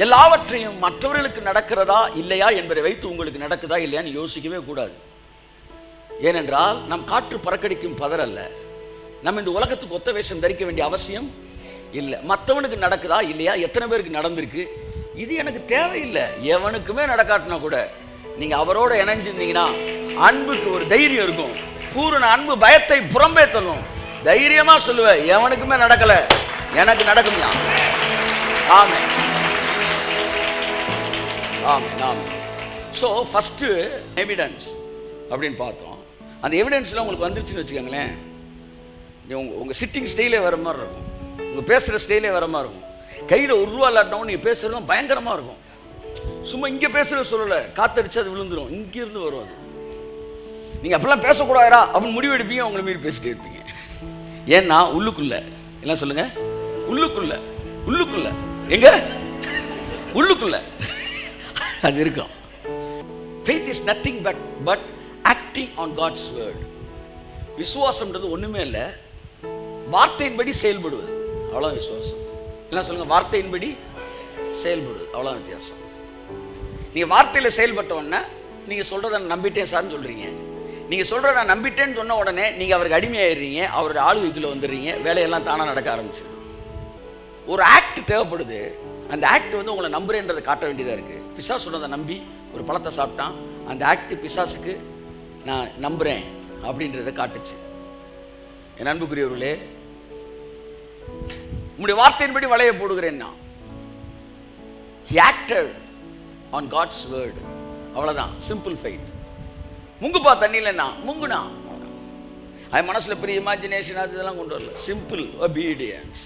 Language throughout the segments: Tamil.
எல்லாவற்றையும் மற்றவர்களுக்கு நடக்கிறதா இல்லையா என்பதை வைத்து உங்களுக்கு நடக்குதா இல்லையான்னு யோசிக்கவே கூடாது. ஏனென்றால் நம் காற்று பறக்கடிக்கும் பதர் அல்ல. நம்ம இந்த உலகத்துக்கு ஒத்த வேஷம் தரிக்க வேண்டிய அவசியம் இல்லை. மற்றவனுக்கு நடக்குதா இல்லையா, எத்தனை பேருக்கு நடந்திருக்கு, இது எனக்கு தேவையில்லை. எவனுக்குமே நடக்காட்டினா கூட நீங்கள் அவரோட இணைஞ்சிருந்தீங்கன்னா அன்புக்கு ஒரு தைரியம் இருக்கும். பூரண அன்பு பயத்தை புறம்பே தள்ளும். தைரியமாக சொல்லுவேன், எவனுக்குமே நடக்கலை, எனக்கு நடக்கும். ஆமென், ஆமென், ஆமென். ஸோ ஃபஸ்ட்டு எவிடன்ஸ் அப்படின்னு பார்த்தோம். அந்த எவிடன்ஸ்லாம் உங்களுக்கு வந்துருச்சுன்னு வச்சுக்கோங்களேன், உங்கள் சிட்டிங் ஸ்டைலே வர மாதிரி இருக்கும், உங்கள் பேசுகிற ஸ்டைலே வர மாதிரி இருக்கும். கையில் ஒரு ரூபா இல்லாட்டவும் நீங்கள் பேசுகிறதும் பயங்கரமாக இருக்கும். சும்மா இங்கே பேசுகிற சொல்லலை, காற்றடிச்சு அது விழுந்துடும், இங்கேருந்து வரும் அது. நீங்கள் அப்பெல்லாம் பேசக்கூடாதா அப்படின்னு முடிவு எடுப்பீங்க, உங்களை மீறி பேசிட்டே இருப்பீங்க. ஏன்னா உள்ளுக்குள்ள எல்லாம் சொல்லுங்கள், உள்ளுக்குள்ள உள்ளுக்குள்ள எங்க உள்ளுக்குள்ள அது இருக்கும். Faith is nothing but acting on God's word. விசுவாசம்ன்றது ஒன்றுமே இல்லை, வார்த்தையின்படி செயல்படுவது, அவ்வளோதான் விசுவாசம். எல்லாம் சொல்லுங்கள், வார்த்தையின்படி செயல்படுவது, அவ்வளோதான் வித்தியாசம். நீங்கள் வார்த்தையில் செயல்பட்டவுடனே நீங்கள் சொல்கிறத நான் நம்பிட்டேன் சார்னு சொல்கிறீங்க. நீங்கள் சொல்கிறத நான் நம்பிட்டேன்னு சொன்ன உடனே நீங்கள் அவருக்கு அடிமையாயிடுறீங்க, அவருடைய ஆளுகைக்குள்ளே வந்துடுறீங்க, வேலையெல்லாம் தானாக நடக்க ஆரம்பிச்சு. ஒரு ஆக்ட் தேவைப்படுது. அந்த ஆக்ட் வந்து உங்களை நம்புறேன்றதை காட்ட வேண்டியதாக இருக்குது. பிசாசு சொன்னதை நம்பி ஒரு பழத்தை சாப்பிட்டான், அந்த ஆக்ட் பிசாசுக்கு நான் நம்புகிறேன் அப்படின்றத காட்டுச்சு. என் அன்புக்குரியவர்களே, உங்களுடைய வார்த்தையின்படி வளைய போடுகிறேன்னா he acted on God's word. அவ்வளோதான், சிம்பிள் ஃபெய்த். முங்குப்பா தண்ணியிலன்னா முங்குனா, அது மனசில் பெரிய இமேஜினேஷன் அது இதெல்லாம் கொண்டு வரல. Simple obedience.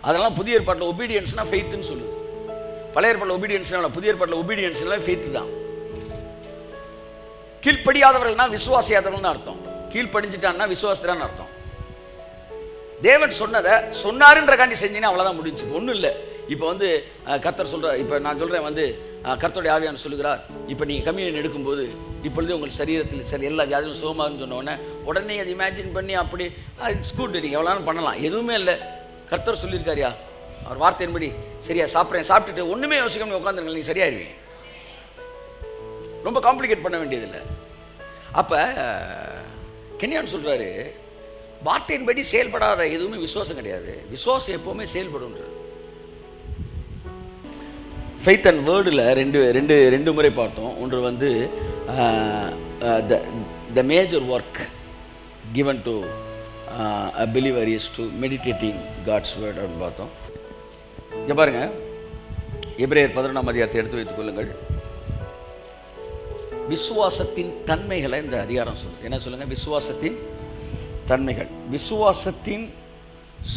அதெல்லாம் புதிய ஏற்பாட்டில் ஒபீடியன்ஸ்னா ஃபெய்த்துன்னு சொல்லுது. பழைய ஏற்பாட்டில் ஒபீடியன்ஸ்னா, புதிய ஏற்பாட்டில் ஒபீடியன்ஸ்னா ஃபெய்த்து தான். கீழ்ப்படியாதவர்கள்னா விசுவாசியாதவர்கள்னு அர்த்தம். கீழ்ப்படிஞ்சிட்டான்னா விசுவாசத்தான்னு அர்த்தம். தேவன் சொன்னதை சொன்னாருன்ற காண்டி செஞ்சீங்கன்னா அவ்வளோதான் முடிஞ்சு. ஒன்றும் இல்லை. இப்போ வந்து கர்த்தர் சொல்கிறார், இப்போ நான் சொல்கிறேன் வந்து கர்த்தருடைய ஆவியானவர் சொல்லுகிறார், இப்போ நீங்கள் கம்யூனியன் எடுக்கும்போது இப்பொழுது உங்கள் சரீரத்தில் சரி எல்லா வியாதியும் சுகமாகுன்னு சொன்ன உடனே அதை இமேஜின் பண்ணி அப்படி இட்ஸ் குட், நீங்கள் எவ்வளோ பண்ணலாம். எதுவுமே இல்லை, கர்த்தர் சொல்லியிருக்காரியா, அவர் வார்த்தையின்படி சரியா சாப்பிட்றேன், சாப்பிட்டுட்டு ஒன்றுமே யோசிக்காமல் உட்காந்துருங்க, நீங்கள் சரியாயிருவீங்க. ரொம்ப காம்ப்ளிகேட் பண்ண வேண்டியதில்லை. அப்போ கென்யான் சொல்கிறாரு, வார்த்தையின்படி செயல்படாத எதுவுமே விசுவாசம் கிடையாது, விசுவாசம் எப்போவுமே செயல்படுன்றது. ஃபெய்த் அண்ட் வேர்டில் ரெண்டு முறை பார்த்தோம். ஒன்று வந்து the major work given to a believer is to meditating God's word அப்படின்னு பார்த்தோம். இங்கே பாருங்கள், எபிரேயர் 11ஆம் அதிகாரத்தை எடுத்து வைத்துக் கொள்ளுங்கள். விசுவாசத்தின் தன்மைகளை இந்த அதிகாரம் சொல்லுது. என்ன சொல்லுங்கள்? விசுவாசத்தின் தன்மைகள். விசுவாசத்தின்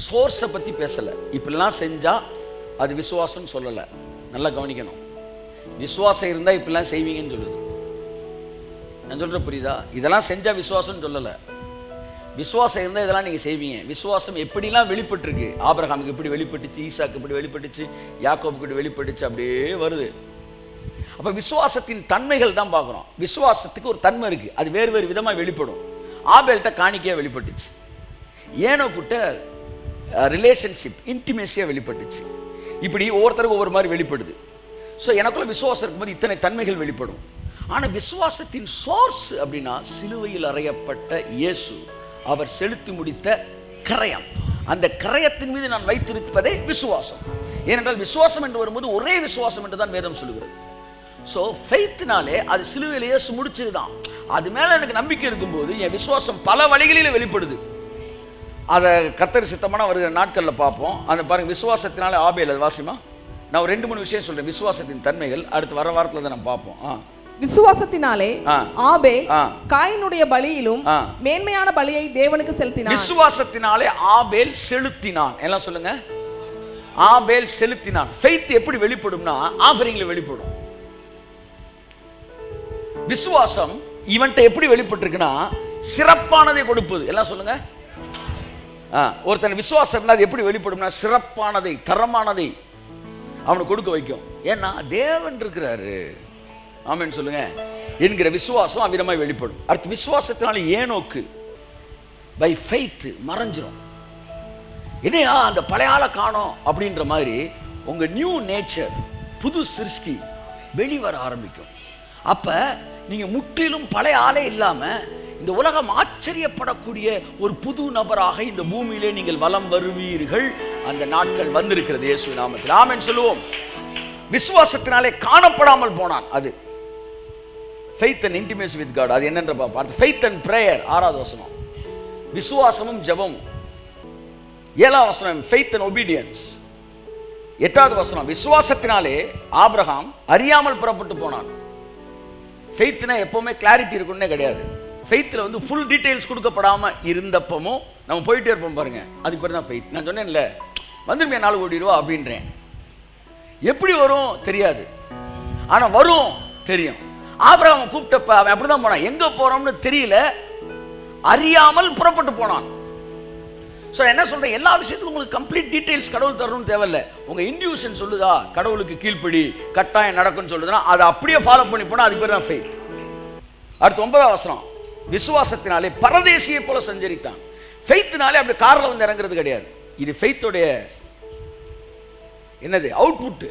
சோர்ஸை பற்றி பேசலை. இப்படிலாம் செஞ்சால் அது விசுவாசம்னு சொல்லலை. நல்லா கவனிக்கணும். விசுவாசம் இருந்தால் இப்படிலாம் செய்வீங்கன்னு சொல்லுது. நான் சொல்கிற புரியுதா? இதெல்லாம் செஞ்சால் விசுவாசம்னு சொல்லலை. விசுவாசம் இருந்தால் இதெல்லாம் நீங்கள் செய்வீங்க. விசுவாசம் எப்படிலாம் வெளிப்பட்டுருக்கு, ஆபிரகாமுக்கு இப்படி வெளிப்பட்டுச்சு, ஈசாக்கு இப்படி வெளிப்பட்டுச்சு, யாக்கோபுக்கு இப்படி வெளிப்பட்டுச்சு, அப்படியே வருது. அப்போ விசுவாசத்தின் தன்மைகள் தான் பார்க்குறோம். விசுவாசத்துக்கு ஒரு தன்மை இருக்குது, அது வேறு வேறு விதமாக வெளிப்படும். ஆபேல்கிட்ட காணிக்கையாக வெளிப்பட்டுச்சு, ஏனோக்கிட்ட ரிலேஷன்ஷிப் இன்டிமேசியாக வெளிப்பட்டுச்சு. இப்படி ஒவ்வொருத்தருக்கும் ஒவ்வொரு மாதிரி வெளிப்படுது. ஸோ எனக்குள்ள விசுவாசம் இருக்கும்போது இத்தனை தன்மைகள் வெளிப்படும். ஆனால் விசுவாசத்தின் சோர்ஸ் அப்படின்னா சிலுவையில் அறையப்பட்ட இயேசு, அவர் செலுத்தி முடித்த கரையம். அந்த கரையத்தின் மீது நான் வைத்திருப்பதே விசுவாசம். ஏனென்றால் விசுவாசம் என்று வரும்போது ஒரே விசுவாசம் என்று தான் வேதம் சொல்லுகிறது. ஸோ ஃபெய்த்னாலே அது சிலுவையில் இயேசு முடிச்சது தான். அது மேலே எனக்கு நம்பிக்கை இருக்கும்போது என் விசுவாசம் பல வழிகளில் வெளிப்படுது. அதை கர்த்தர் சித்தமான வருகிற நாட்களில் பார்ப்போம். அந்த பாருங்கள், விசுவாசத்தினாலே ஆபேல், அது வாசிமா. நான் ஒரு 2-3 விஷயம் சொல்கிறேன், விசுவாசத்தின் தன்மைகள். அடுத்து வர வாரத்தில் தான் நம்ம பார்ப்போம். விசுவாசத்தினாலே ஆபேல் காயினுடைய பலியிலும் மேன்மையான பலியை தேவனுக்கு செலுத்தினான். விசுவாசத்தினாலே ஆபேல் செலுத்தினான். எல்லாம் சொல்லுங்க, ஆபேல் செலுத்தினான். ஃபெய்த் எப்படி வெளிப்படும்னா ஆஃபரிங்ல வெளிப்படும். விசுவாசம் இவன்ட்ட எப்படி வெளிப்பட்டிருக்குன்னா சிறப்பானதை கொடுப்பது. எல்லாம் சொல்லுங்க. ஒருத்தன் விசுவாசம் இருந்தால் அது எப்படி வெளிப்படும்னா சிறப்பானதை, தரமானதை அவனுக்கு கொடுக்க வைக்கும். ஏன்னா தேவன் இருக்கிறாரு, ஆமென் சொல்லுங்க, என்கிற விசுவாசம் அவ்விதமாய் வெளிப்படும். அடுத்து விசுவாசத்தினால ஏனோக்கு பை ஃபெய்த் மறைஞ்சிரும். என்னையா அந்த பழைய ஆளை காணோம் அப்படின்ற மாதிரி உங்க நியூ நேச்சர் புது சிருஷ்டி வெளிவர ஆரம்பிக்கும். அப்ப நீங்க முற்றிலும் பழைய ஆளே இல்லாம இந்த உலகம் ஆச்சரியப்படக்கூடிய ஒரு புது நபராக இந்த பூமியிலே நீங்கள் வலம் வருவீர்கள். அந்த நாட்கள் வந்திருக்கிறது இயேசு நாமத்தில். ஆமென் சொல்லுவோம். விசுவாசத்தினாலே காணப்படாமல் போனான். அது faith and intimacy with God. அது என்னன்ற பார்த்து faith and prayer 6வது வசனம். விசுவாசமும் ஜெபமும். 7வது வசனம் faith and obedience. 8வது வசனம் விசுவாசத்தினாலே ஆபிரகாம் அறியாமல் புறப்பட்டு போனான். ஃபெய்த்னா எப்பவுமே கிளாரிட்டி இருக்குன்னே கிடையாது. ஃபெய்த்தில் வந்து ஃபுல் டீட்டெயில்ஸ் கொடுக்கப்படாம இருந்தப்பமும் நம்ம போயிட்டே இருப்போம் பாருங்க, அதுக்கு பேர் தான் ஃபெய்த். நான் சொன்னேன்ல வந்துருமே 4 கோடி ரூபா அப்படின்றேன். எப்படி வரும் தெரியாது, ஆனா வரும் தெரியும். ஆபிரகாம் கூப்பிட்டப்ப அவன் அப்படிதான் போனான். எங்க போறோம்னு தெரியல, அறியாமல் புறப்பட்டு போனான். ஸோ என்ன சொல்றேன், எல்லா விஷயத்துக்கும் உங்களுக்கு கம்ப்ளீட் டீட்டெயில்ஸ் கடவுள் தரணும்னு தேவையில்லை. உங்க இன்ட்யூஷன் சொல்லுதா கடவுளுக்கு கீழ்ப்படி கட்டாயம் நடக்கும்னு சொல்லுதுன்னா அதை அப்படியே ஃபாலோ பண்ணி போனா அதுக்கு பேர் தான் ஃபெய்த். அடுத்து 9வது வசனம் விசுவாசத்தினாலே பரதேசியை போல சஞ்சரித்தான். ஃபெய்த்னாலே அப்படி காரில் வந்து இறங்குறது கிடையாது. இது ஃபெய்த்தோடைய என்னது அவுட்புட்.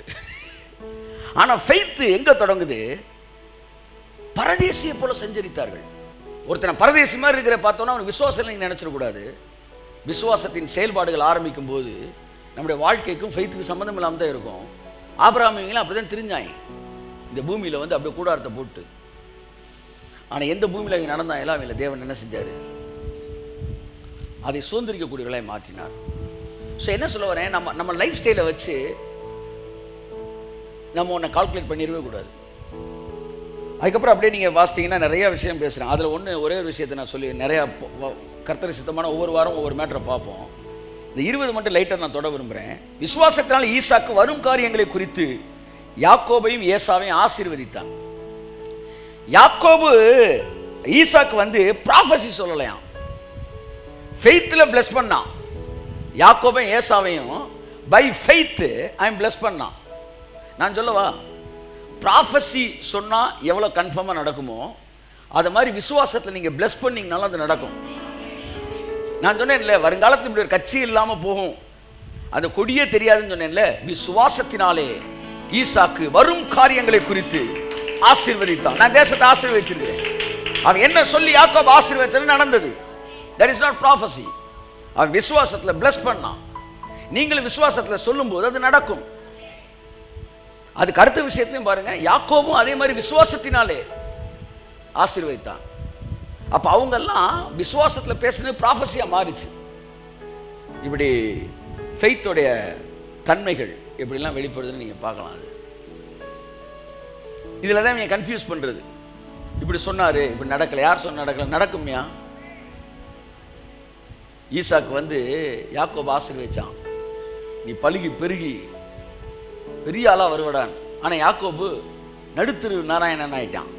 ஆனா ஃபெய்த் எங்க தொடங்குது, பரதேசியை போல சஞ்சரித்தார்கள். ஒருத்தனை பரதேசி மாதிரி இருக்கிற பார்த்தோன்னா அவன் விசுவாசம் நீங்க நினைச்சிடக்கூடாது. விசுவாசத்தின் செயல்பாடுகள் ஆரம்பிக்கும் போது நம்முடைய வாழ்க்கைக்கும் ஃபெய்த்துக்கு சம்மந்தம் இல்லாமல் தான் இருக்கும். ஆபிரகாமிங்களாம் அப்படி தான் தெரிஞ்சாங்க இந்த பூமியில் வந்து அப்படியே கூடாரத்தை போட்டு. ஆனால் எந்த பூமியில் அவங்க நடந்தாங்க எல்லாம் இல்லை, தேவன் என்ன செஞ்சார், அதை சுதந்திரிக்கக்கூடியவர்களை மாற்றினார். ஸோ என்ன சொல்ல வரேன், நம்ம லைஃப் ஸ்டைலை வச்சு நம்ம ஒன்றை கால்குலேட் பண்ணிடவே கூடாது. அதுக்கப்புறம் அப்படியே நீங்கள் வாசித்தீங்கன்னா நிறைய விஷயம் பேசுகிறேன். அதில் ஒரே ஒரு விஷயத்தை நான் சொல்லி நிறையா கர்த்தர் சித்தமான ஒவ்வொரு வாரம் ஒவ்வொரு மேட்டரை பார்ப்போம். இந்த 20 மட்டும் லைட்டாக நான் தொட விரும்புகிறேன். விசுவாசத்தினால் ஈசாக்கு வரும் காரியங்களை குறித்து யாக்கோபையும் ஏசாவையும் ஆசீர்வதித்தான். யாக்கோபு ஈசாக்கு வந்து ப்ராஃபஸி சொல்லலையாம், ஃபெய்த்தில் பிளஸ் பண்ணான். யாக்கோபையும் ஏசாவையும் பை ஃபெய்த் ஐம் பிளஸ் பண்ணான். நான் சொல்லவா, ப்ராஃபஸி சொன்னால் எவ்வளோ கன்ஃபார்மாக நடக்குமோ அது மாதிரி விசுவாசத்தில் நீங்கள் பிளஸ் பண்ணிங்கனாலும் அது நடக்கும். நான் சொன்னேன்ல வருங்காலத்தில் இப்படி ஒரு கட்சி இல்லாமல் போகும், அந்த கொடியே தெரியாதுன்னு சொன்னேன்ல. விசுவாசத்தினாலே ஈசாக்கு வரும் காரியங்களை குறித்து ஆசீர்வதித்தான். நான் தேசத்தை ஆசீர்வதிச்சிருக்கேன். அவன் என்ன சொல்லி யாக்கோபு ஆசீர்வதிச்சது நடந்தது. That is not prophecy. அவன் விசுவாசத்தில் பிளஸ் பண்ணான். நீங்களும் விசுவாசத்தில் சொல்லும்போது அது நடக்கும். அதுக்கு அடுத்த விஷயத்தையும் பாருங்க, யாக்கோபும் அதே மாதிரி விசுவாசத்தினாலே ஆசீர்வதித்தான். அப்ப அவங்க எல்லாம் விசுவாசத்துல பேசுனது ப்ராஃபஸியா மாறிச்சு. இப்படி ஃபெய்த்தோடைய தன்மைகள் எப்படிலாம் வெளிப்படுதுன்னு நீங்க பார்க்கலாம். அது இதுல தான் நீங்க கன்ஃபியூஸ் பண்றது. இப்படி சொன்னாரு, இப்படி நடக்கல. யார் சொன்ன நடக்கல? நடக்கும்யா. ஈசாக்கு வந்து யாக்கோபு ஆசீர்வதிச்சான், நீ பலுகி பெருகி பெரிய ஆளா வருவடான். ஆனா யாக்கோபு நடுத்திரு நாராயணன் ஆயிட்டான்.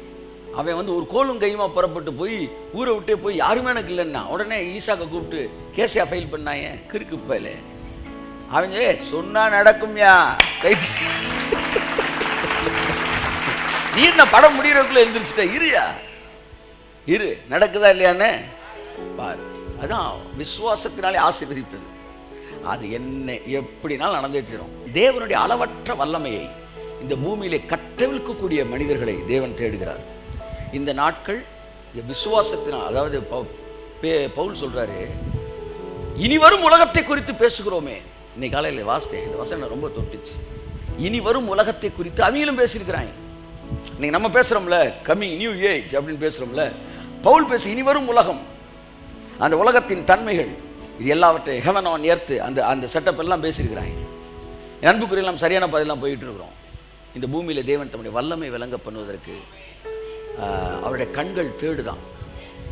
அவன் வந்து ஒரு கோலும் கையுமா புறப்பட்டு போய் ஊரை விட்டே போய் யாருமே எனக்கு இல்லைன்னா உடனே ஈசாக்கை கூப்பிட்டு கேஸியா ஃபைல் பண்ணாங்க. கிறுக்கு பையில அவங்க சொன்னா நடக்கும்யா. நீ என்ன படம் முடிகிறதுக்குள்ள எழுந்திரிச்சிட்ட, இருயா இரு, நடக்குதா இல்லையான்னு பாரு. அதான் விசுவாசத்தினாலே ஆசீர்வதிப்பது. அது என்ன எப்படினாலும் நடந்துச்சிடும். தேவனுடைய அளவற்ற வல்லமையை இந்த பூமியிலே கட்டவிழ்க்கக்கூடிய மனிதர்களை தேவன் தேடுகிறார். இந்த நாட்கள் விசுவாசத்தினால், அதாவது பவுல் சொல்றாரு, இனி வரும் உலகத்தை குறித்து பேசுகிறோமே. இன்னைக்கு காலையில் வாசித்தேன், இந்த வசனம் ரொம்ப தொட்டுச்சு. இனி வரும் உலகத்தை குறித்து அவங்களும் பேசியிருக்கிறாங்க. இன்னைக்கு நம்ம பேசுறோம்ல கம்மிங் நியூ ஏஜ் அப்படின்னு பேசுறோம்ல, பவுல் பேச இனி வரும் உலகம், அந்த உலகத்தின் தன்மைகள், இது எல்லாவற்றை ஹெவன் ஆன் எர்த், அந்த செட்டப் எல்லாம் பேசியிருக்கிறாங்க. அன்புக்குரியெல்லாம் சரியான பாதையெல்லாம் போயிட்டு இருக்கிறோம். இந்த பூமியில் தேவன் தம்முடைய வல்லமை விளங்க பண்ணுவதற்கு அவருடைய கண்கள் தேடுதான்.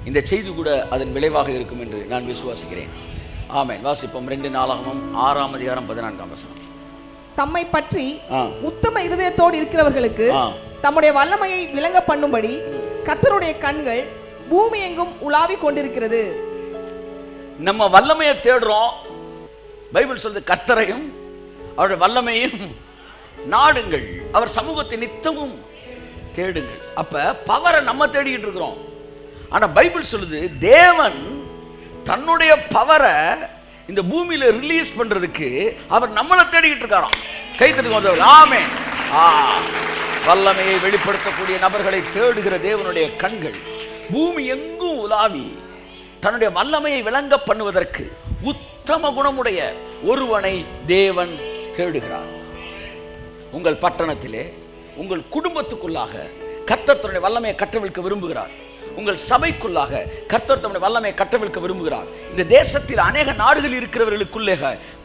இந்த செய்தி கூட அதன் விளைவாக இருக்கும் என்று நான் விசுவாசிக்கிறேன். ஆமென். வாசிப்போம் 2 நாளாகமம் 6ஆம் அதிகாரம் 14ஆம் வசனம். தம்மை பற்றி உத்தம இருதயத்தோடு இருக்கிறவர்களுக்கு தம்முடைய வல்லமையை விளங்க பண்ணும்படி கர்த்தருடைய கண்கள் பூமி எங்கும் உலாவிக் கொண்டிருக்கிறது. நம்ம வல்லமையை தேடுறோம். பைபிள் சொல்றது கர்த்தரையும் அவருடைய வல்லமையும் நாடுங்கள், அவர் சமூகத்தை நித்தமும் தேடுங்கள். அப்ப பவரை நம்ம தேடிக்கிட்டு இருக்கிறோம். ஆனா பைபிள் சொல்லுது தேவன் தன்னுடைய பவரை இந்த பூமியில ரிலீஸ் பண்றதுக்கு அவர் நம்மளை தேடிக்கிட்டு இருக்காராம். கை தட்டுங்க. ஆமென். வல்லமையை வெளிப்படுத்தக்கூடிய நபர்களை தேடுகிற தேவனுடைய கண்கள் பூமி எங்கும் உலாவி தன்னுடைய வல்லமையை விளங்க பண்ணுவதற்கு உத்தம குணமுடைய ஒருவனை தேவன் தேடுகிறார். உங்கள் பட்டணத்திலே, உங்கள் குடும்பத்துக்குள்ளாக கர்த்தர் தன்னுடைய வல்லமையை கட்டவிழ்க்க விரும்புகிறார். உங்கள் சபைக்குள்ளாக கர்த்தர் தம்முடைய வல்லமையை கட்டவிழ்க்க விரும்புகிறார். இந்த தேசத்தில் அநேக நாடுகள் இருக்கிறவர்களுக்குள்ளே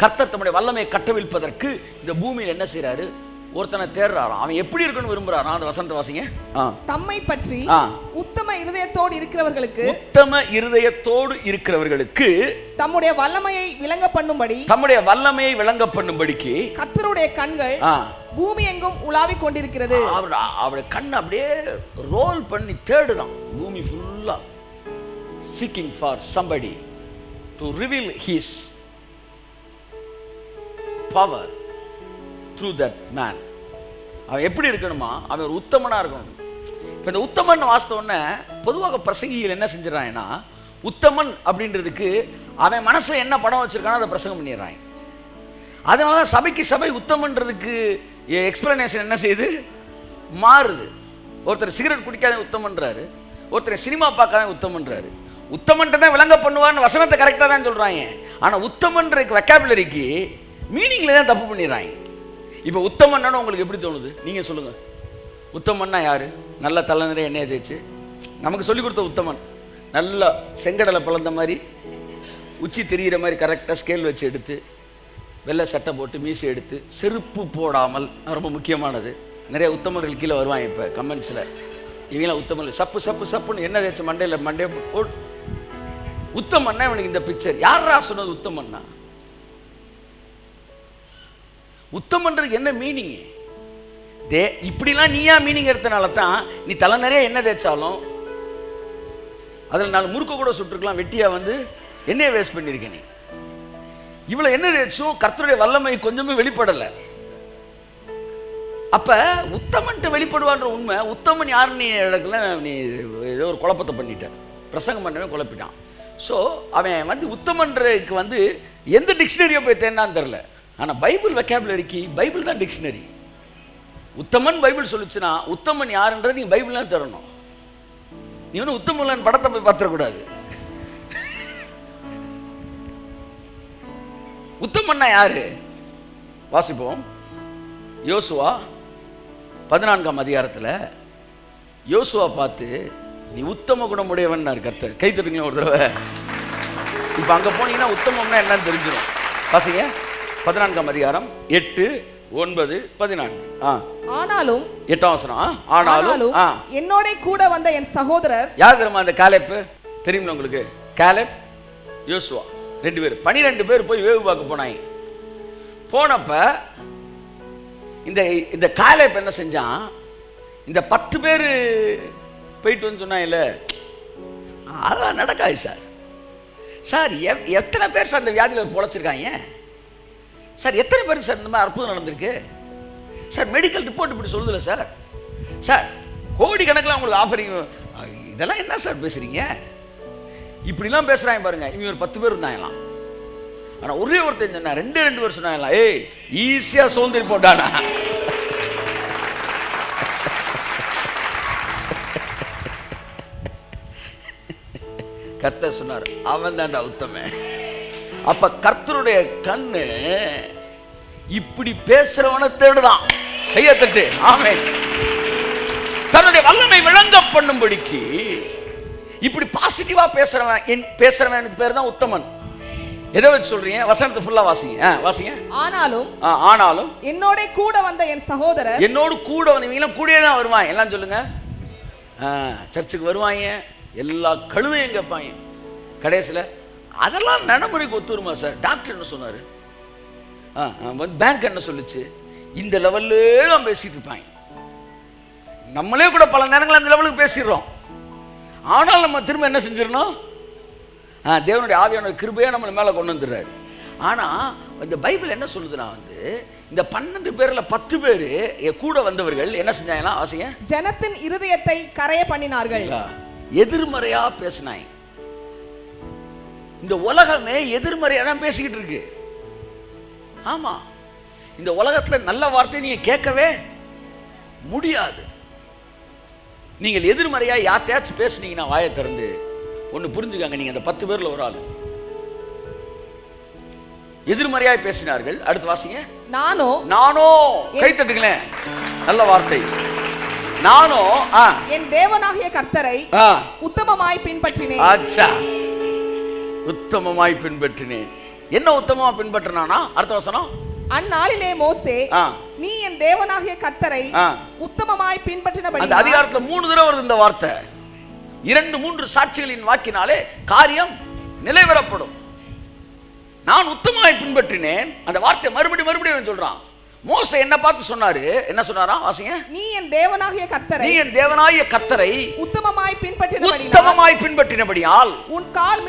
கர்த்தர் தம்முடைய வல்லமையை கட்டவிழ்ப்பதற்கு இந்த பூமியில் என்ன செய்யறாரு? ஒருத்தனை தேடுறாராம். அவன் எப்படி இருக்கணும்னு விரும்புறான். அந்த வசனத்தை வாசிங்க. தம்மை பற்றி உத்தம இருதயத்தோடு இருக்கிறவர்களுக்கு, உத்தம இருதயத்தோடு இருக்கிறவர்களுக்கு தம்முடைய வல்லமையை விளங்க பண்ணும்படி, தம்முடைய வல்லமையை விளங்க பண்ணும்படிக்கு கர்த்தருடைய கண்கள் பூமி எங்கும் உலாவிக் கொண்டிருக்கிறது. அவருடைய கண் அப்படியே ரோல் பண்ணி தேடுதான் பூமி ஃபுல்லா, seeking for somebody to reveal his power through that man. அவன் எப்படி இருக்கணுமா? அவன் ஒரு உத்தமனா இருக்கணும். இப்போ இந்த உத்தமன் வாஸ்தவன்னு பொதுவாக பிரசங்கிகள் என்ன செஞ்சிடறாங்கன்னா, உத்தமன் அப்படின்றதுக்கு அவன் மனசுல என்ன படம் வச்சிருக்கானோ அதை பிரசங்கம் பண்ணிடுறாங்க. அதனால தான் சபைக்கு சபை உத்தமன்றதுக்கு எக்ஸ்பிளனேஷன் என்ன செய்யுது? மாறுது. ஒருத்தர் சிகரெட் குடிக்காத உத்தமன்றாரு, ஒருத்தர் சினிமா பார்க்காத உத்தமன்றாரு. உத்தமன்றதை விளங்க பண்ணுவான்னு வசனத்தை கரெக்டாக தான் சொல்கிறாங்க. ஆனால் உத்தமன்ற வெக்காபுலரிக்கு மீனிங்கில் தான் தப்பு பண்ணிடுறாங்க. இப்போ உத்தமன்னா உங்களுக்கு எப்படி தோணுது? நீங்கள் சொல்லுங்கள். உத்தமன்னா யார்? நல்ல தலை நிறைய எண்ணெயை தேய்ச்சி நமக்கு சொல்லிக் கொடுத்த உத்தமன், நல்ல செங்கடலை பிளந்த மாதிரி உச்சி தெரிகிற மாதிரி கரெக்டாக ஸ்கேல் வச்சு எடுத்து, வெள்ளை சட்டை போட்டு மீசை எடுத்து, செருப்பு போடாமல், ரொம்ப முக்கியமானது. நிறைய உத்தமர்கள் கீழே வருவாங்க இப்போ கமெண்ட்ஸில். இவங்களாம் உத்தமர்கள் சப்பு சப்பு சப்புன்னு என்ன தேய்ச்சி மண்டையை போட்டு உத்தமன்னா இவனுக்கு இந்த பிக்சர். யாரா சொன்னது உத்தமன்னா? உத்தமன்றதுக்கு என்ன மீனிங்? இப்படிலாம் நீயா மீனிங் எடுத்தனால தான் நீ தலை நிறைய என்ன தேய்ச்சாலும் அதில் 4 முறுக்க கூட சுட்டுருக்கலாம். வெட்டியா வந்து என்னைய வேஸ்ட் பண்ணியிருக்க. நீ இவ்வளோ என்ன தேய்ச்சும் கர்த்தருடைய வல்லமை கொஞ்சமே வெளிப்படலை. அப்ப உத்தமன்ட்டு வெளிப்படுவான்ற உண்மை. உத்தமன் யாருன்னு நீ இடத்துல நீ ஏதோ ஒரு குழப்பத்தை பண்ணிட்ட, பிரசங்கம் பண்ணவே குழப்பிட்டான். ஸோ அவன் வந்து உத்தமன்றதுக்கு வந்து எந்த டிக்ஷனரியை போய் தேடினான்னு தெரில. ஆனால் பைபிள் வெக்காபுலரிக்கு பைபிள் தான் டிக்ஷனரி. உத்தமன் பைபிள் சொல்லிச்சுன்னா உத்தமன் யாருன்றதை நீங்கள் பைபிள் தான் தரணும். நீ வந்து உத்தமன் படத்தை போய் பார்த்துடக்கூடாது. உத்தமன்னா யாரு? வாசிப்போம். யோசுவா 14ஆம் அதிகாரத்தில் யோசுவா பார்த்து நீ உத்தம குணமுடையவன் கர்த்தர். கை தட்டுங்க ஒரு தடவை. இப்போ அங்கே போனீங்கன்னா உத்தமம்னா என்னன்னு தெரிஞ்சிடும். வாசிங்க 14ஆம் அதிகாரம் 8, 9, 14. ஆனாலும் 8ஆம் வசனம். ஆனாலும் என்னோட கூட வந்த என் சகோதரர். யார் தெரியுமா அந்த காலேப்? தெரியுமா உங்களுக்கு? காலேப், யோசுவா 2 பேர், 12 பேர் போய் வேவு பார்க்க போனாங்க. போனப்ப இந்த காலேப் என்ன செஞ்சான்? இந்த 10 பேர் போயிட்டு வந்து சொன்னாங்கல்ல, அதெல்லாம் நடக்காது சார். சார் எத்தனை பேர் சார் அந்த வியாதியில் பொழைச்சிருக்காங்க சார்? எத்தனை பேருக்கு சார் இந்த மாதிரி அற்புதம் நடந்திருக்கு சார்? மெடிக்கல் ரிப்போர்ட் இப்படி சொல்லுதில்ல சார். சார் கோடிக்கணக்கில் உங்களுக்கு ஆஃபரிங். இதெல்லாம் என்ன சார் பேசுறீங்க? இப்படிலாம் பேசுகிறாங்க பாருங்க. இவங்க ஒரு 10 பேர் இருந்தாங்களாம். ஆனால் ஒரே ஒருத்தர் சொன்னா 2 பேர் சொன்னாங்களாம், ஏய் ஈஸியாக சோந்தரி போட்டானா. கர்த்தர் சொன்னார், அவன் தான்டா உத்தமன். அப்ப கர்த்தருடைய கண்ணு இப்படி பேசுறவனை தேடுதான். கையை தட்டு. ஆமென். தன்னுடைய வல்லமை விளங்க பண்ணும்படிக்கு இப்படி பாசிட்டிவா பேசுறவனுக்கு பேர் தான் உத்தமன். எதை வச்சு சொல்றீங்க? வசனத்தை ஃபுல்லா வாசிங்க. வாசிங்க. ஆனாலும் என்னோட கூட வந்த என் சகோதரர். என்னோடு கூட வந்தவங்க கூடயே தான் வருவாங்க. எல்லாம் சொல்லுங்க. சர்ச்சுக்கு வருவாங்க, எல்லா கழுதையும் கேட்பாங்க. கடைசியில் அதெல்லாம் நடைமுறைக்கு ஒத்துருமா சார்? டாக்டர் என்ன சொன்னார், பேங்க் என்ன சொல்லுச்சு, இந்த லெவல்லே தான் பேசிட்டு இருப்பாங்க. நம்மளே கூட பல நேரங்கள் அந்த லெவலுக்கு பேசிடுறோம். ஆனால் நம்ம திரும்ப என்ன செஞ்சிடணும்? தேவனுடைய ஆவியான கிருபையை நம்ம மேலே கொண்டு வந்துடுறாரு. ஆனால் இந்த பைபிள் என்ன சொல்லுதுன்னா வந்து இந்த 12 பேர்ல 10 பேர் கூட வந்தவர்கள் என்ன செஞ்சாங்கன்னா, வாசிங்க, ஜனத்தின் இருதயத்தை கரைய பண்ணினார்கள். எதிர்மறையா பேசினாங்க. இந்த உலகமே எதிர்மறையா தான் பேசிக்கிட்டு இருக்கு. ஆமா, இந்த உலகத்துல நல்ல வார்த்தை நீங்க கேட்கவே முடியாது. நீங்கள் எதிர்மறையா யார்ட்டையாச்சும் பேசுனீங்கன்னா வாயை திறந்து ஒன்று புரிஞ்சுக்காங்க, நீங்க அந்த 10 பேர்ல ஒரு ஆள். எதிர்மறையாய் பேசினார்கள். அடுத்து வாசிங்க. நானோ கை தட்டுங்களேன், நல்ல வார்த்தை. நானோ என் தேவனாகிய கர்த்தரை உத்தமமாய் பின்பற்றினேன். அச்சா, உத்தமமாய் பின்பற்றினேன். என்ன உத்தமமா பின்பற்றினானா? அடுத்த வசனம். அந்நாளிலே மோசே நீ என் தேவனாகிய கர்த்தரை உத்தமமாய் பின்பற்றினபடி. அந்த அதிகாரத்துல 3 தடவை வருது இந்த வார்த்தை. 2-3 சாட்சிகளின் வாக்கினாலே காரியம் நிலைவரப்படும். நான் உத்தமமாய் பின்பற்றினேன். அந்த வார்த்தை மறுபடியும் சொல்றான். மோசே என்ன பார்த்து சொன்னாரு? என்ன சொன்னாரா? வாசிங்க. நீ என் தேவனாகிய கர்த்தரை உத்தமமாய் பின்பற்றினபடியால் உன் கால்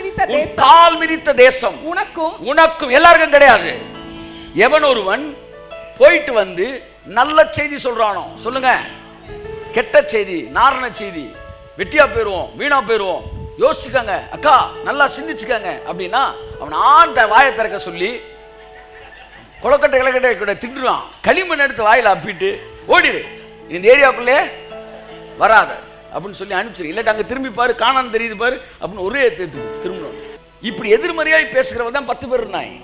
மிதித்த தேசம் உனக்கும் எல்லாருக்கும் கிடையாது. எவன் ஒருவன் போயிட்டு வந்து நல்ல செய்தி சொல்றானோ, சொல்லுங்க, கெட்ட செய்தி, நாரண செய்தி, வெட்டியா போயிருவோம், வீணா போயிருவோம், யோசிச்சுக்காங்க அக்கா, நல்லா சிந்திச்சுக்காங்க அப்படின்னா அவன் வாயை திறக்க சொல்லி கொலக்கட்டை கிளக்கட்டை கூட திட்டுவான். களிமண் எடுத்து வாயில் அப்பிட்டு ஓடிடு, இந்த ஏரியாவுக்குள்ளே வராத அப்படின்னு சொல்லி அனுப்பிச்சிரு. இல்லாட்டி அங்கே திரும்பி பாரு, காணான்னு தெரியுது பாரு அப்படின்னு ஒரே திரும்பணும். இப்படி எதிர்மறையாய் பேசுகிறவங்க தான் 10 பேர் இருந்தாங்க.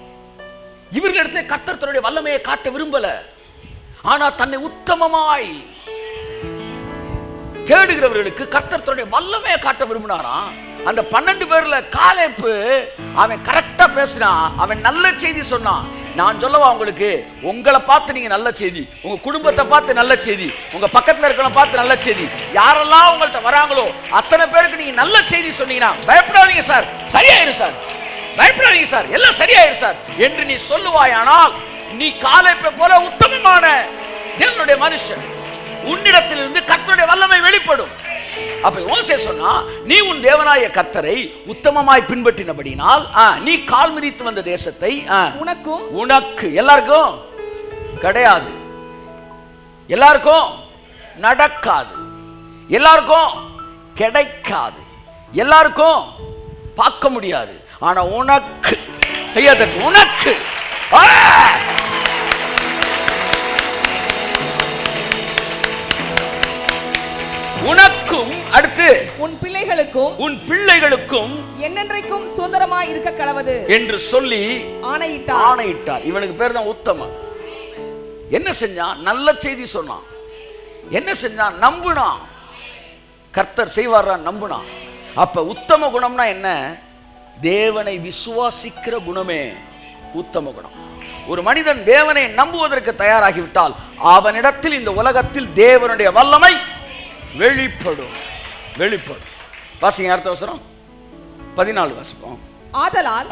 இவர்களிடத்தை கர்த்தர் தன்னுடைய வல்லமையை காட்ட விரும்பல. ஆனா தன்னை உத்தமமாய் தேடுகிறவர்களுக்கு கர்த்தர் தன்னுடைய வல்லமையை காட்ட விரும்பினாராம். அந்த 12 பேர்ல காலேப்பு அவன் கரெக்டா பேசினான். அவன் நல்ல செய்தி சொன்னான். நான் சொல்லவா உங்களுக்கு, உங்களை பார்த்து நீங்க நல்ல செய்தி, உங்க குடும்பத்தை பார்த்து நல்ல செய்தி, உங்க பக்கத்துல இருக்கிறவங்க பார்த்து நல்ல செய்தி, யாரெல்லாம் உங்கள்கிட்ட வராங்களோ அத்தனை பேருக்கு நீங்க நல்ல செய்தி சொன்னீங்கன்னா, பயப்படாதீங்க சார், சரியாயிரு சார், பயப்படாதீங்க சார், எல்லாம் சரியாயிரு சார் என்று நீ சொல்லுவாயானால், நீ காலேப்பை போல உத்தமமான தேவனுடைய மனுஷன். உன்னிடத்திலிருந்து கர்த்தருடைய வல்லமை வெளிப்படும். அப்ப மோசே சொன்னா, நீ உன் தேவனாய கர்த்தரை உத்தமமாய் பின்பற்றினபடினால் நீ கால் மிதித்து வந்த தேசத்தை உனக்கு எல்லாருக்கும் கிடையாது, எல்லாருக்கும் நடக்காது, எல்லாருக்கும் கிடைக்காது, எல்லாருக்கும் பார்க்க முடியாது. ஆனா உனக்கு உனக்கு உனக்கும், அடுத்து உன் பிள்ளைகளுக்கும் என்னென்றைக்கும் சுதந்திரமாய் இருக்க கடவது என்று சொல்லி ஆணையிட்டார். இவனுக்கு பேர் தான் உத்தமன். என்ன செஞ்சான்? நல்ல செய்தி சொன்னான். என்ன செஞ்சான்? நம்புனான். கர்த்தர் செய்வாரான், நம்புனான். அப்ப உத்தம குணம்னா என்ன? தேவனை விசுவாசிக்கிற குணமே உத்தம குணம். ஒரு மனிதன் தேவனை நம்புவதற்கு தயாராகிவிட்டால் அவனிடத்தில் இந்த உலகத்தில் தேவனுடைய வல்லமை வெளிப்படும். வாசிங்க அடுத்த வசனம் 14 வாசிப்போம். ஆதலால்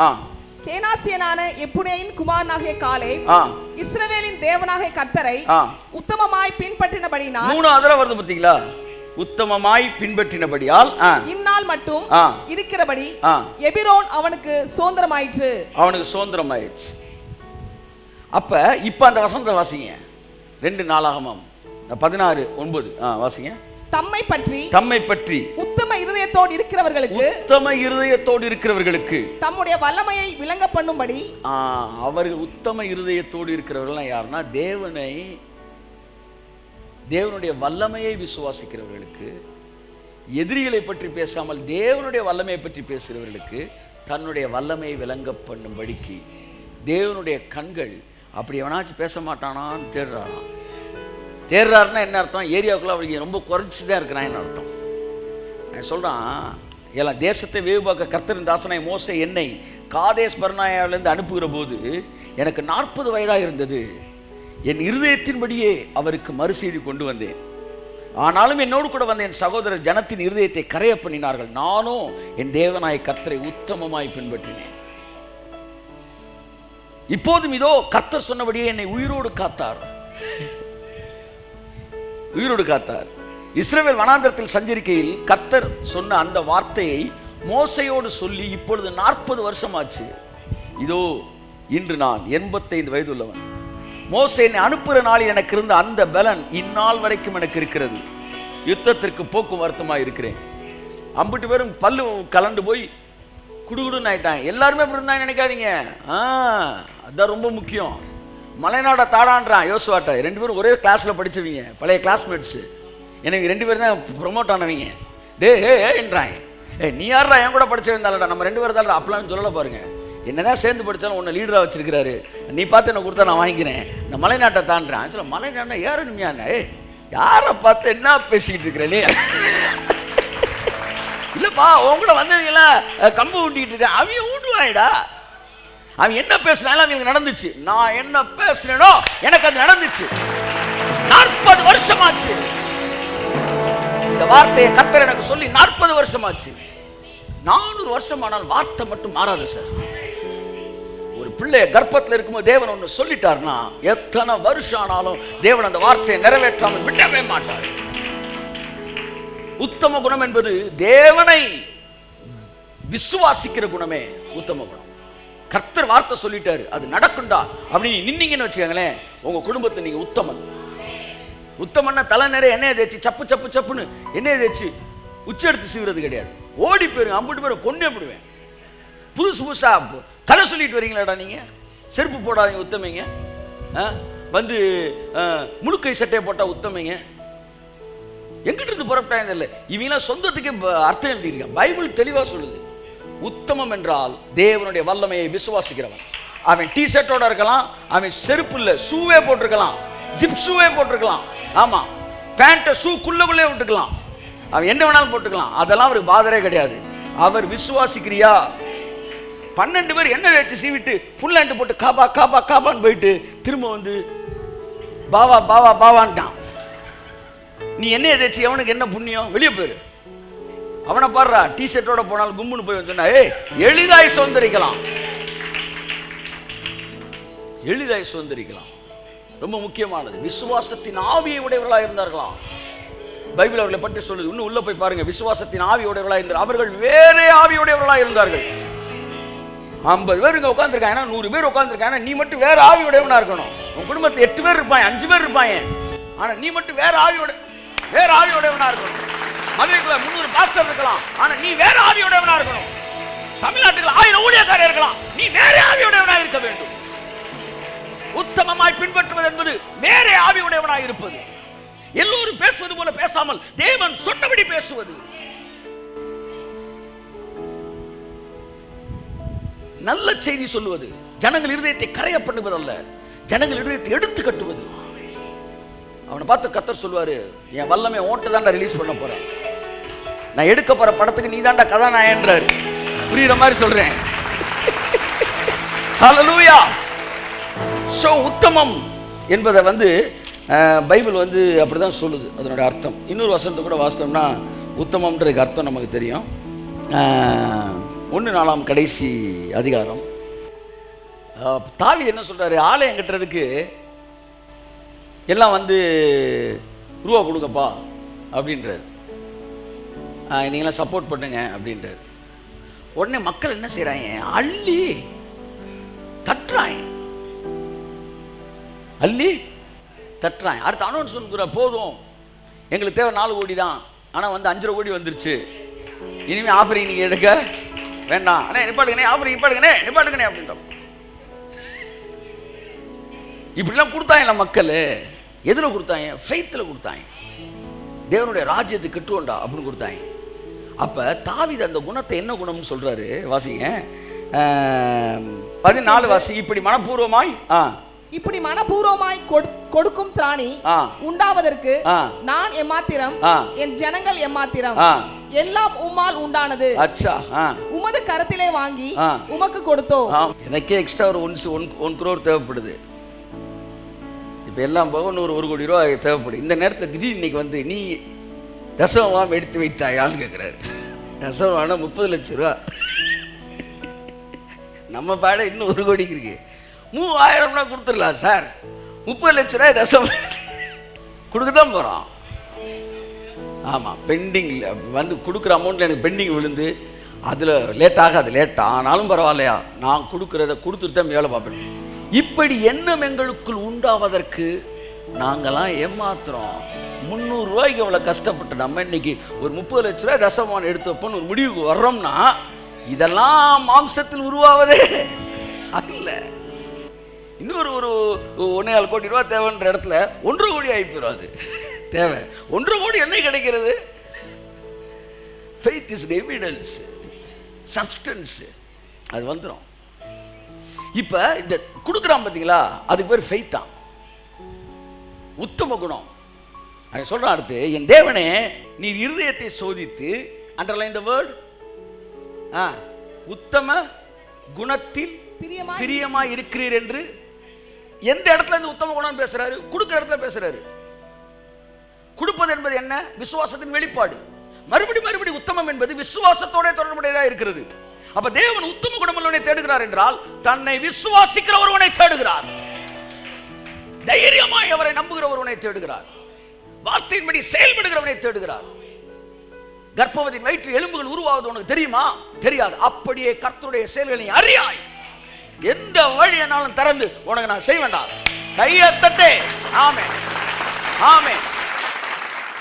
கேனாசியனான எப்புனேயின் குமாரனாகிய காலேப் இஸ்ரவேலின் தேவனாகிய கர்த்தரை உத்தமமாய் பின்பற்றினபடியால், 3 தடவை வருது பாத்தீங்களா? உத்தமமாய் பின்பற்றினபடியால் இந்நாள் மட்டும் இருக்கிறபடி எபிரோன் அவனுக்கு சுதந்திரமாயிற்று. அப்ப இப்ப அந்த வசனத்தை வாசிங்க. 2 நாளாகமம் 16:9 வாசிங்க. தம்மை பற்றி உத்தம இருதயத்தோடு இருக்கிறவர்களுக்கு தம்முடைய வல்லமையை விளங்க பண்ணும்படி. அவர்கள் உத்தம இருதயத்தோடு இருக்கிறவர்கள் யாருன்னா, தேவனுடைய வல்லமையை விசுவாசிக்கிறவர்களுக்கு, எதிரிகளை பற்றி பேசாமல் தேவனுடைய வல்லமையை பற்றி பேசுகிறவர்களுக்கு தன்னுடைய வல்லமையை விளங்க பண்ணும்படிக்கு தேவனுடைய கண்கள். அப்படி எவனாச்சும் பேச மாட்டானான்னு தேடுறாருன்னா என்ன அர்த்தம்? ஏரியாவுக்குள்ள அவருக்கு ரொம்ப குறைச்சிதான் இருக்கிறான்னு அர்த்தம். நான் சொல்றான், எல்லாம் தேசத்தை வேவுபாக்க கர்த்தரின் தாசனாய் மோசே என்னை காதேஸ் பர்னாயாவிலிருந்து அனுப்புகிற போது எனக்கு 40 வயதாக இருந்தது. என் இருதயத்தின்படியே அவருக்கு மறுசெய்தி கொண்டு வந்தேன். ஆனாலும் என்னோடு கூட வந்த என் சகோதரர் ஜனத்தின் இருதயத்தை கரைய பண்ணினார்கள். நானும் என் தேவனாய் கர்த்தரை உத்தமமாய் பின்பற்றினேன். இப்போதும் இதோ கர்த்தர் சொன்னபடியே என்னை உயிரோடு காத்தார். இஸ்ரவேல் வனாந்தரத்தில் சஞ்சரிக்கையில் கர்த்தர் சொன்ன அந்த வார்த்தையை மோசையோடு சொல்லி இப்பொழுது 40 வருஷம் ஆச்சு. இதோ இன்று நான் 85 வயதுள்ளவன். மோசே என்னை அனுப்புகிற நாளில் எனக்கு இருந்த அந்த பலன் இந்நாள் வரைக்கும் எனக்கு இருக்கிறது. யுத்தத்திற்கு போக்கும் வருத்தமாக இருக்கிறேன். 50 பேரும் பல்லு கலண்டு போய் குடுகுடுன்னு ஆயிட்டாங்க. எல்லாருமே அப்படி இருந்தாங்க நினைக்காதீங்க. அதுதான் ரொம்ப முக்கியம். மலைநாட தாடான்றான் யோசுவாட்ட. 2 பேரும் ஒரே கிளாஸில் படிச்சவங்க, பழைய கிளாஸ்மேட்ஸு. எனக்கு 2 பேரும் தான் ப்ரொமோட் ஆனவங்க. ஏன்றான், நீ யாரா என் கூட படிச்சவந்தாலடா, நம்ம 2 பேர் தான்டா. அப்பெல்லாம் சொல்லலை பாருங்க. என்னதான் சேர்ந்து படித்தாலும் உன்னை லீடராக வச்சிருக்கிறாரு, நீ பார்த்து என்ன கொடுத்தா நான் வாங்கிக்கிறேன். இந்த மலைநாட்டை தாண்டான். சொல்ல மலைநாட்டை ஏறணுமையான யாரை பார்த்து என்ன பேசிக்கிட்டு இருக்கிறே இல்லைப்பா, உங்களை வந்தவங்களா கம்பு ஊட்டிக்கிட்டு இருக்கேன். அவங்க ஊட்டுவாங்கடா. அவன் என்ன பேசினாலும் அவங்களுக்கு நடந்துச்சு. நான் என்ன பேசினேனோ எனக்கு அது நடந்துச்சு. 40 வருஷமாச்சு இந்த வார்த்தையை கர்த்தர் எனக்கு சொல்லி. 40 வருஷமாச்சு. 400 வருஷமானால் வார்த்தை மட்டும் மாறாது சார். ஒரு பிள்ளைய கர்ப்பத்தில் இருக்கும்போது தேவன் ஒன்று சொல்லிட்டார்னா எத்தனை வருஷம் ஆனாலும் தேவன் அந்த வார்த்தையை நிறைவேற்றாமல் விடவே மாட்டார். உத்தம குணம் என்பது தேவனை விசுவாசிக்கிற குணமே உத்தம குணம். கர்த்தர் வார்த்தை சொல்லிட்டாரு, அது நடக்கும்டா அப்படின்னு நின்னீங்கன்னு வச்சுக்கோங்களேன், உங்க குடும்பத்தில் நீங்க உத்தமன். உத்தமன்னா தலை நிறைய எண்ணெயை தேய்ச்சி சப்பு சப்பு சப்புன்னு எண்ணெயை தேய்ச்சி உச்சி எடுத்து சீவுறது கிடையாது. ஓடி போயிருங்க, அம்பிட்டு பேரும் கொண்டே போடுவேன். புதுசு புதுசா கதை சொல்லிட்டு வரீங்களாடா நீங்க. செருப்பு போடாதீங்க உத்தமைங்க. வந்து முழுக்கை சட்டையை போட்டா உத்தமைங்க. எங்கிட்ட இருந்து புறப்பட்டாங்க இல்லை. இவங்களாம் சொந்தத்துக்கு அர்த்தம் எழுதியிருக்காங்க. பைபிள் தெளிவாக சொல்லுது, உத்தமம் என்றால் தேவனுடைய வல்லமையை விசுவாசிக்கிறவன். அவன் டி ஷர்ட்டோட இருக்கலாம், அவன் செருப்பு இல்லை ஷூவே போட்டிருக்கலாம், ஜிப் ஷூவே போட்டிருக்கலாம், ஆமா பேண்ட்டை ஷூக்குள்ளே விட்டுக்கலாம், அவன் என்ன வேணாலும் போட்டுக்கலாம். அதெல்லாம் அவருக்கு பாதரே கிடையாது. அவர் விசுவாசிக்கிறியா? 12 பேர் என்ன வச்சு சீவிட்டு ஃபுல் ஹேண்ட் போட்டு காபா காபா காபான்னு போயிட்டு திரும்ப வந்து பாவா பாவா பாவான்ட்டான். நீ என்ன எதாச்சு அவனுக்கு என்ன புண்ணியம்? வெளியே போயிரு. அவனை பாடுறா டி ஷர்ட்டோட போனாலும் கும்முன்னு போய் சொன்னா எளிதாய் சுதந்திரிக்கலாம், எளிதாய் சுதந்திரிக்கலாம். ரொம்ப முக்கியமானது விசுவாசத்தின் ஆவியை உடையவர்களாக இருந்தார்களாம். பைபிள் அவர்களை பற்றி சொல்லுது. இன்னும் உள்ள போய் பாருங்க. விசுவாசத்தின் ஆவி உடையவர்களாக இருந்தார். அவர்கள் வேறே ஆவி உடையவர்களாக இருந்தார்கள். 50 பேர் இங்க உட்காந்துருக்காங்க, 100 பேர் உட்காந்துருக்காங்க. நீ மட்டும் வேற ஆவி உடையவனா இருக்கணும். உன் குடும்பத்தில் 8 பேர் இருப்பாங்க, 5 பேர் இருப்பாங்க. ஆனா நீ மட்டும் வேற ஆவியுடையவனா இருக்கணும். மதுரைக்குள்ள 300 பாஸ்டர் இருக்கலாம், ஆனா நீ வேற ஆவியுடையவனா இருக்கணும். தமிழ்நாட்டுல 1000 ஊழியக்காரர் இருக்கலாம், நீ வேற ஆவியுடையவனா இருக்க வேண்டும். உத்தமமாய் பின்பற்றுவது என்பது வேற ஆவியுடையவனாய் இருப்பது. எல்லோரும் பேசுவது போல பேசாமல் தேவன் சொன்னபடி பேசுவது. நல்ல செய்தி சொல்லுவது. ஜனங்கள் இருதயத்தை கரைய பண்ணுவதல்ல, ஜனங்கள் இருதயத்தை எடுத்து கட்டுவது. அவனை பார்த்து கர்த்தர் சொல்வாரு, என் வல்லமை ஓட்ட தாண்டா ரிலீஸ் பண்ண போறேன். நான் எடுக்க போற படத்துக்கு நீ தாண்டா கதாநாயகன்றாரு. புரியுற மாதிரி சொல்றேன். ஹல்லேலூயா. சோ உத்தமம் என்பதை பைபிள் அப்படிதான் சொல்லுது. அதனுடைய அர்த்தம் இன்னொரு வசனத்தை கூட வாசித்தோம்னா உத்தமம்ன்றதுக்கு அர்த்தம் நமக்கு தெரியும். 1 நாளாம் கடைசி அதிகாரம். தாவீது என்ன சொல்றாரு? ஆலயம் கட்டுறதுக்கு எல்லாம் ரூபா கொடுங்கப்பா அப்படின்றாரு. நீங்களாம் சப்போர்ட் பண்ணுங்க அப்படின்றாரு. உடனே மக்கள் என்ன செய்யறாங்க? அள்ளி தட்டுறாங்க, அள்ளி தட்டுறாங்க. அடுத்த அனௌன்ஸ்மெண்ட் கூட போதும், எங்களுக்கு தேவை 4 கோடி தான், ஆனால் 5.5 கோடி வந்துருச்சு, இனிமேல் ஆஃபரிங் நீங்கள் எடுக்க வேண்டாம், அண்ணே நிப்பாட்டுங்கண்ணே, ஆஃபரிங் நிப்பாட்டுங்கண்ணே அப்படின்றோம். இப்படிலாம் கொடுத்தாங்க மக்கள். எதில் கொடுத்தாங்க? ஃபெய்த்தில் கொடுத்தாங்க. தேவனுடைய ராஜ்யத்தை கட்டுவோண்டா அப்படின்னு கொடுத்தாங்க. அப்போ தாவீது அந்த குணத்தை என்ன குணம்னு சொல்றாரு, வாசிங்க 14 வாசி. இப்படி மனப்பூர்வமாய் கொடுக்கும் திராணி உண்டாவதற்கு நான் எம்மாத்திரம், என் ஜனங்கள் எம்மாத்திரம், எல்லாம் உம்மால் உண்டானது. அச்சா, உமது கரத்திலே வாங்கி உமக்கு கொடுத்தோம். எனக்கே எக்ஸ்ட்ரா ஒரு 1 crore தேவைப்படுது. இப்போ எல்லாம் போக 1 கோடி ரூபா தேவைப்படுது. இந்த நேரத்தில் திடீர்னு இன்னைக்கு நீ தசமம் எடுத்து வைத்தாயான்னு கேட்குறாரு. தசமம் 30 லட்சம் ரூபா. நம்ம பாட இன்னும் 1 கோடிக்கு இருக்கு. 3000 கொடுத்துடலாம் சார். 30 லட்ச ரூபாய் தசமம் கொடுக்கத்தான் போகிறோம். ஆமாம், பெண்டிங்கில் கொடுக்குற அமௌண்ட்டில் எனக்கு பெண்டிங் விழுந்து அதில் லேட் ஆனாலும் பரவாயில்லையா, நான் கொடுக்குறத கொடுத்துட்டு தான் வேலை பார்ப்பேன். இப்படி எண்ணம் எங்களுக்குள் உண்டாவதற்கு நாங்களாம் ஏமாத்துறோம். 300 ரூபாய்க்கு அவ்வளோ கஷ்டப்பட்டு நம்ம இன்னைக்கு ஒரு 30 லட்ச ரூபாய் தசமான் எடுத்து வைப்போன்னு ஒரு முடிவுக்கு வர்றோம்னா இதெல்லாம் மாம்சத்தில் உருவாவதே அல்ல. இன்னொரு ஒரு 1.25 கோடி ரூபா தேவைன்ற இடத்துல 1.5 கோடி ஆகி போயிடும். அது தேவை 1.5 கோடி என்ன கிடைக்கிறது? ஃபெய்த் இஸ் எவிடன்ஸ், சப்ஸ்டன்ஸ், அது வந்துடும். இப்ப இந்த கொடுக்குறான் பார்த்தீங்களா, அதுக்கு பேர் ஃபெய்த் தான், உத்தம குணம். அவன் சொல்றான் அடுத்து, என் தேவனே நீர் இருதயத்தை சோதித்து, அண்டர்லைன் த வேர்ட், உத்தம குணத்தில் பிரியமாய் இருக்கிறீர் என்று. எந்த இடத்துல இந்த உத்தம குணம் பேசுறாரு? கொடுக்கிற இடத்துல பேசுறாரு. கொடுப்பது என்பது என்ன? விசுவாசத்தின் வெளிப்பாடு. மறுபடி உத்தமம் என்பது விசுவாசத்தோட தொடர்புடையதா இருக்கிறது. அப்ப தேவன் உத்தம குணமுள்ளவனை தேடுகிறார் என்றால் தன்னை விசுவாசிக்கிற ஒருவனை தேடுகிறார், தைரியமாய் அவரை நம்புகிற ஒருவனை தேடுகிறார், வார்த்தையின்படி செயல்படுகிறவனை தேடுகிறார். கர்ப்பவதியின் வயிற்று எலும்புகள் உருவாவது உனக்கு தெரியுமா? தெரியாது. அப்படியே கர்த்தருடைய செயல்களை அறியாய். எந்த வழியானாலும் திறந்து உனக்கு நான் செய்ய வேண்டாம். கையை தட்டே. ஆமென், ஆமென்.